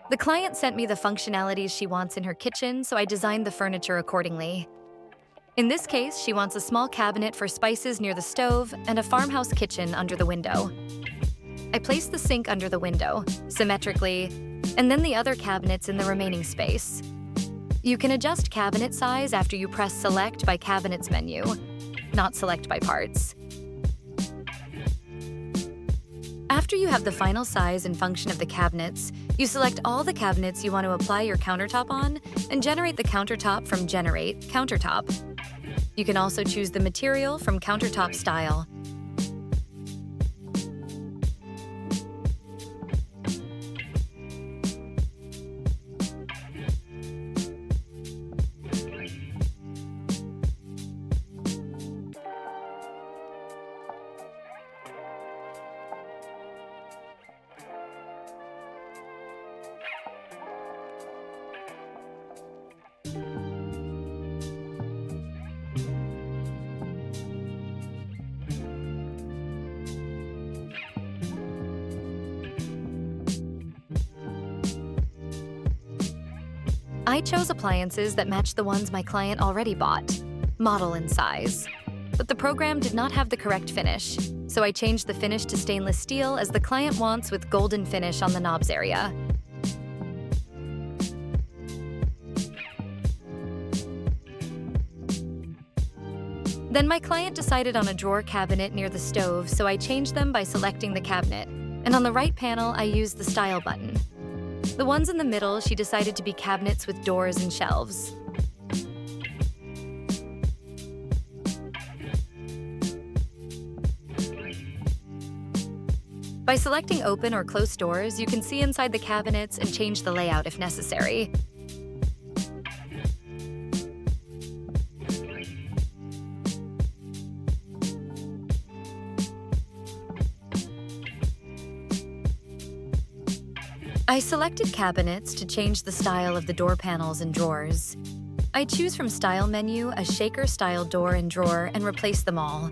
The client sent me the functionalities she wants in her kitchen, so I designed the furniture accordingly. In this case, she wants a small cabinet for spices near the stove and a farmhouse kitchen under the window. I placed the sink under the window, symmetrically, and then the other cabinets in the remaining space. You can adjust cabinet size after you press Select by Cabinets menu, not Select by Parts. After you have the final size and function of the cabinets, you select all the cabinets you want to apply your countertop on and generate the countertop from Generate Countertop. You can also choose the material from Countertop Style. I chose appliances that matched the ones my client already bought, model and size. But the program did not have the correct finish, so I changed the finish to stainless steel as the client wants with golden finish on the knobs area. Then my client decided on a drawer cabinet near the stove, so I changed them by selecting the cabinet, and on the right panel I used the Style button. The ones in the middle, she decided to be cabinets with doors and shelves. By selecting open or close doors, you can see inside the cabinets and change the layout if necessary. I selected cabinets to change the style of the door panels and drawers. I choose from Style menu a shaker-style door and drawer and replace them all.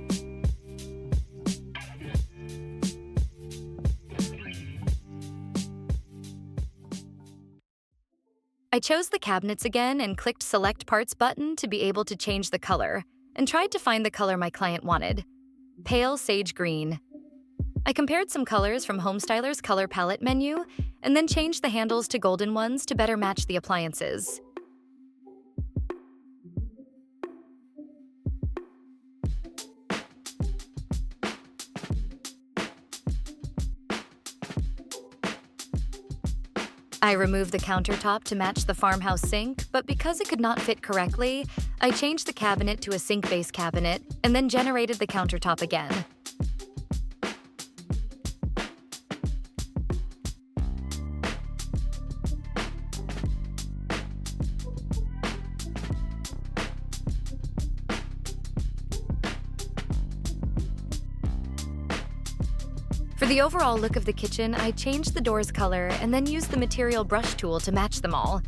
I chose the cabinets again and clicked Select Parts button to be able to change the color, and tried to find the color my client wanted, pale sage green. I compared some colors from Homestyler's color palette menu and then changed the handles to golden ones to better match the appliances. I removed the countertop to match the farmhouse sink, but because it could not fit correctly, I changed the cabinet to a sink-based cabinet and then generated the countertop again. For the overall look of the kitchen, I changed the door's color and then used the material brush tool to match them all.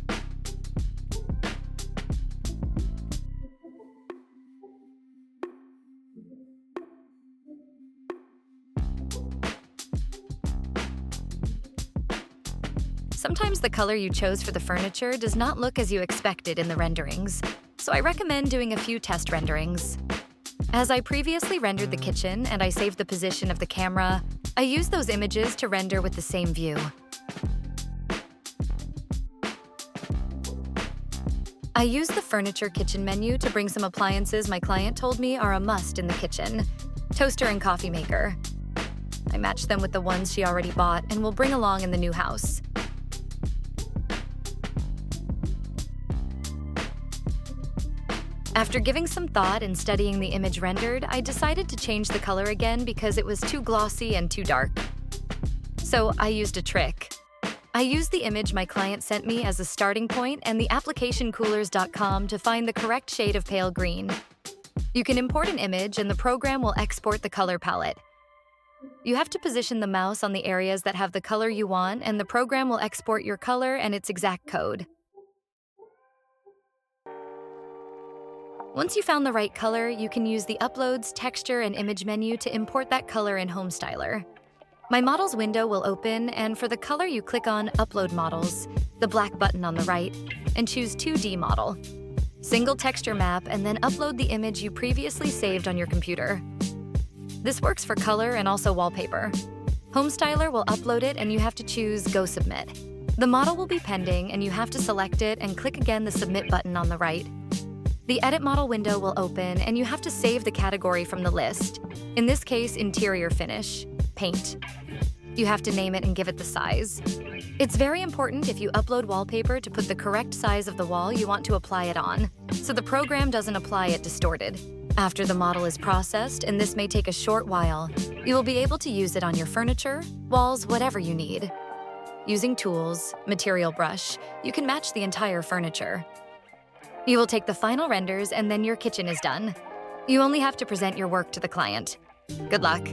Sometimes the color you chose for the furniture does not look as you expected in the renderings, so I recommend doing a few test renderings. As I previously rendered the kitchen and I saved the position of the camera, I used those images to render with the same view. I used the Furniture Kitchen menu to bring some appliances my client told me are a must in the kitchen: toaster and coffee maker. I matched them with the ones she already bought and will bring along in the new house. After giving some thought and studying the image rendered, I decided to change the color again because it was too glossy and too dark. So I used a trick. I used the image my client sent me as a starting point and the applicationcoolers.com to find the correct shade of pale green. You can import an image and the program will export the color palette. You have to position the mouse on the areas that have the color you want, and the program will export your color and its exact code. Once you found the right color, you can use the Uploads, Texture, and Image menu to import that color in Homestyler. My models window will open, and for the color you click on Upload Models, the black button on the right, and choose 2D model. Single texture map and then upload the image you previously saved on your computer. This works for color and also wallpaper. Homestyler will upload it and you have to choose Go Submit. The model will be pending and you have to select it and click again the Submit button on the right. The Edit Model window will open and you have to save the category from the list. In this case, Interior Finish, Paint. You have to name it and give it the size. It's very important if you upload wallpaper to put the correct size of the wall you want to apply it on, so the program doesn't apply it distorted. After the model is processed, and this may take a short while, you will be able to use it on your furniture, walls, whatever you need. Using tools, material brush, you can match the entire furniture. You will take the final renders and then your kitchen is done. You only have to present your work to the client. Good luck.